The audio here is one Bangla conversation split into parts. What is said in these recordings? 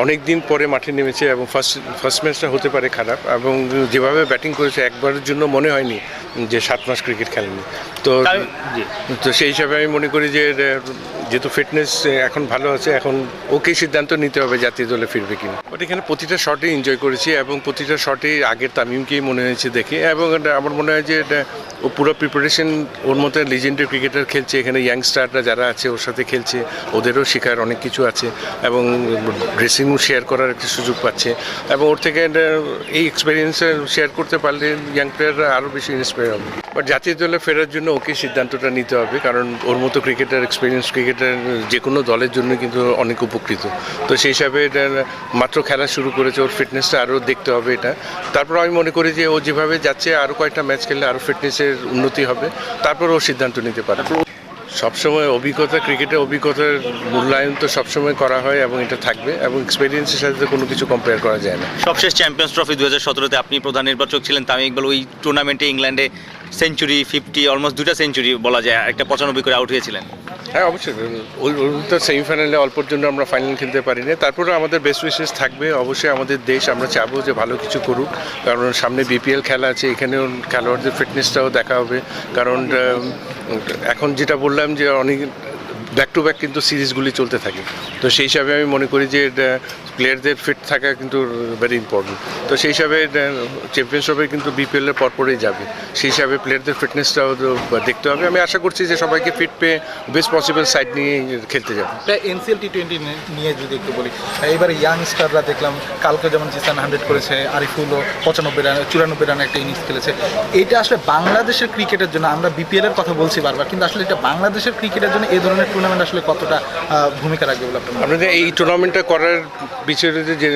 অনেক দিন পরে মাঠে নেমেছে এবং ফার্স্ট ম্যাচটা হতে পারে খারাপ, এবং যেভাবে ব্যাটিং করেছে একবারের জন্য মনে হয়নি যে 7 মাস ক্রিকেট খেলেনি। তো তো সেই হিসাবে আমি মনে করি যে যেহেতু ফিটনেস এখন ভালো আছে, এখন ওকেই সিদ্ধান্ত নিতে হবে জাতীয় দলে ফিরবে কিনা। বাট এখানে প্রতিটা শটেই এনজয় করেছি এবং প্রতিটা শটেই আগের তামিমকেই মনে হয়েছে দেখে, এবং আমার মনে হয় যে ও পুরো প্রিপারেশন, ওর মতো লিজেন্ডারি ক্রিকেটার খেলছে, এখানে ইয়াংস্টাররা যারা আছে ওর সাথে খেলছে, ওদেরও শেখার অনেক কিছু আছে এবং ড্রেসিং রুম শেয়ার করার একটা সুযোগ পাচ্ছে, এবং ওর থেকে এই এক্সপিরিয়েন্স শেয়ার করতে পারলে ইয়াং প্লেয়াররা আরও বেশি ইন্সপায়ার হবে। বাট জাতীয় দলে ফেরার জন্য ওকে সিদ্ধান্তটা নিতে হবে, কারণ ওর মতো ক্রিকেটার, এক্সপিরিয়েন্স ক্রিকেটার যে কোনো দলের জন্য কিন্তু অনেক উপকৃত। তো সেই হিসাবে মাত্র খেলা শুরু করেছে, ওর ফিটনেসটা আরও দেখতে হবে এটা। তারপর আমি মনে করি যে ও যেভাবে যাচ্ছে আরও কয়েকটা ম্যাচ খেললে আরও ফিটনেসের উন্নতি হবে, তারপর ও সিদ্ধান্ত নিতে পারে। সবসময় অভিজ্ঞতা, ক্রিকেটের অভিজ্ঞতার মূল্যায়ন তো সবসময় করা হয় এবং এটা থাকবে, এবং এক্সপিরিয়েন্সের সাথে তো কোনো কিছু কম্পেয়ার করা যায় না। সবশেষ চ্যাম্পিয়ন্স ট্রফি 2017-তে আপনি প্রধান নির্বাচক ছিলেন, তামিম ইকবাল ওই টুর্নামেন্টে ইংল্যান্ডে সেঞ্চুরি, 50, অলমোস্ট 2টা সেঞ্চুরি বলা যায়, একটা 95 করে আউট হয়েছিলেন। হ্যাঁ, অবশ্যই ওই তো সেমিফাইনালে অল্পর জন্য আমরা ফাইনাল খেলতে পারিনি, তারপরে আমাদের বেস্ট উইশেস থাকবে। অবশ্যই আমাদের দেশ, আমরা চাবো যে ভালো কিছু করুক, কারণ সামনে বিপিএল খেলা আছে, এখানেও খেলোয়াড়দের ফিটনেসটাও দেখা হবে। কারণ এখন যেটা বললাম যে অনেক ব্যাক টু ব্যাক কিন্তু সিরিজগুলি চলতে থাকে, তো সেই হিসাবে আমি মনে করি যে প্লেয়ারদের ফিট থাকা কিন্তু ভেরি ইম্পর্টেন্ট। তো সেই হিসাবে চ্যাম্পিয়ন্স ট্রফি কিন্তু বিপিএলের পরপরেই যাবে, সেই হিসাবে প্লেয়ারদের ফিটনেসটাও দেখতে হবে। আমি আশা করছি যে সবাইকে ফিট পেয়ে বেস্ট পসিবল সাইড নিয়ে খেলতে যাবে। এনসিএল টি20 নিয়ে যদি একটু বলি, এবার ইয়াংস্টাররা দেখলাম কালকে যেমন জিসান 100 করেছে, আরিফুলও 95 রান 94 রানে একটা ইনিংস খেলেছে। এটা আসলে বাংলাদেশের ক্রিকেটের জন্য, আমরা বিপিএল এর কথা বলছি বারবার, কিন্তু আসলে এটা বাংলাদেশের ক্রিকেটের জন্য এই ধরনের টুর্নামেন্ট আসলে কতটা ভূমিকা রাখবে বলে আপনার? আপনাদের এই টুর্নামেন্টটা করার বিষয়ে যে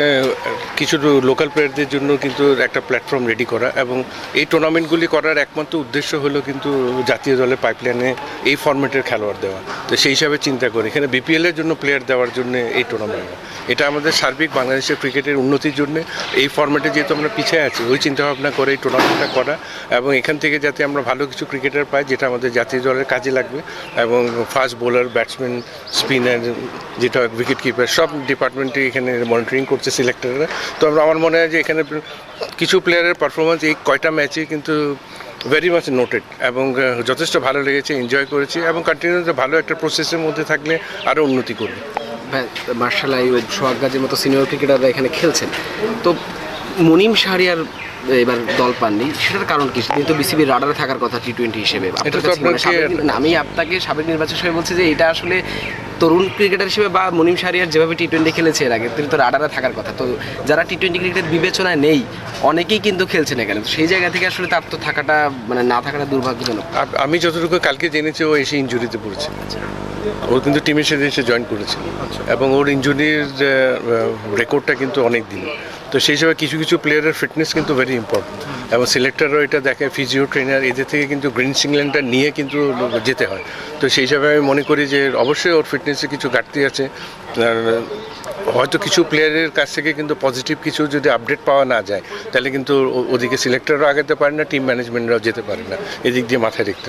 কিছু লোকাল প্লেয়ারদের জন্য কিন্তু একটা প্ল্যাটফর্ম রেডি করা, এবং এই টুর্নামেন্টগুলি করার একমাত্র উদ্দেশ্য হলো কিন্তু জাতীয় দলের পাইপলাইনে এই ফরম্যাটের খেলোয়াড় দেওয়া। তো সেই হিসাবে চিন্তা করি এখানে বিপিএলের জন্য প্লেয়ার দেওয়ার জন্য এই টুর্নামেন্ট, এটা আমাদের সার্বিক বাংলাদেশের ক্রিকেটের উন্নতির জন্য এই ফরম্যাটে যেহেতু আমরা পিছিয়ে আছি, ওই চিন্তাভাবনা করে এই টুর্নামেন্টটা করা, এবং এখান থেকে যাতে আমরা ভালো কিছু ক্রিকেটার পাই যেটা আমাদের জাতীয় দলের কাজে লাগবে, এবং ফাস্ট বোলার, ব্যাটসম্যান, স্পিনার, যেটা উইকেট কিপার, সব ডিপার্টমেন্টে এখানে মনিটরিং করছে সিলেক্টররা। তো আমার মনে হয় যে এখানে কিছু প্লেয়ারের পারফরমেন্স এই কয়টা ম্যাচে কিন্তু ভেরি মাচ নোটেড, এবং যথেষ্ট ভালো লেগেছে, এনজয় করেছি, এবং কন্টিনিউ ভালো একটা প্রসেসের মধ্যে থাকলে আরও উন্নতি করবে। মার্শাল আইয়ুব, সোহাগ গাজীর মতো সিনিয়র ক্রিকেটাররা এখানে খেলছেন, তো মুনিম শাহরিয়ার এবার দল পাননি, সেটার কারণ কি? কিন্তু বিসিবির রাডারে থাকার কথা টি20 হিসেবে। আমি আপনাকে সাবেক নির্বাচক হিসেবে বলছি যে এটা আসলে তরুণ ক্রিকেটার হিসেবে, বা মুনিম শাহরিয়ার যেভাবে টি20 খেলেছে এর আগে, তিনি তো রাডারে থাকার কথা। তো যারা টি20 ক্রিকেট বিবেচনায় নেই অনেকেই কিন্তু খেলছেন এখানে, সেই জায়গা থেকে আসলে তার তো থাকাটা, মানে না থাকাটা দুর্ভাগ্যজনক। আমি যতটুকু কালকে জেনেছি ও এসে ইনজুরিতে পড়েছে, ও কিন্তু টিমের সাথে এসে জয়েন করেছে, এবং ওর ইনজুরির রেকর্ডটা কিন্তু অনেক দিন। তো সেই হিসাবে কিছু কিছু প্লেয়ারের ফিটনেস কিন্তু ভেরি ইম্পর্টেন্ট, এবং সিলেক্টরও এটা দেখে, ফিজিও ট্রেনার, এদের থেকে কিন্তু গ্রিন সিগন্যালটা নিয়ে কিন্তু যেতে হয়। তো সেই হিসাবে আমি মনে করি যে অবশ্যই ওর ফিটনেসে কিছু ঘাটতি আছে, হয়তো কিছু প্লেয়ারের কাছ থেকে কিন্তু পজিটিভ কিছু যদি আপডেট পাওয়া না যায়, তাহলে কিন্তু ওদিকে সিলেক্টরও আগাতে পারে না, টিম ম্যানেজমেন্টরাও যেতে পারে না, এদিক দিয়ে মাথায় রাখতে।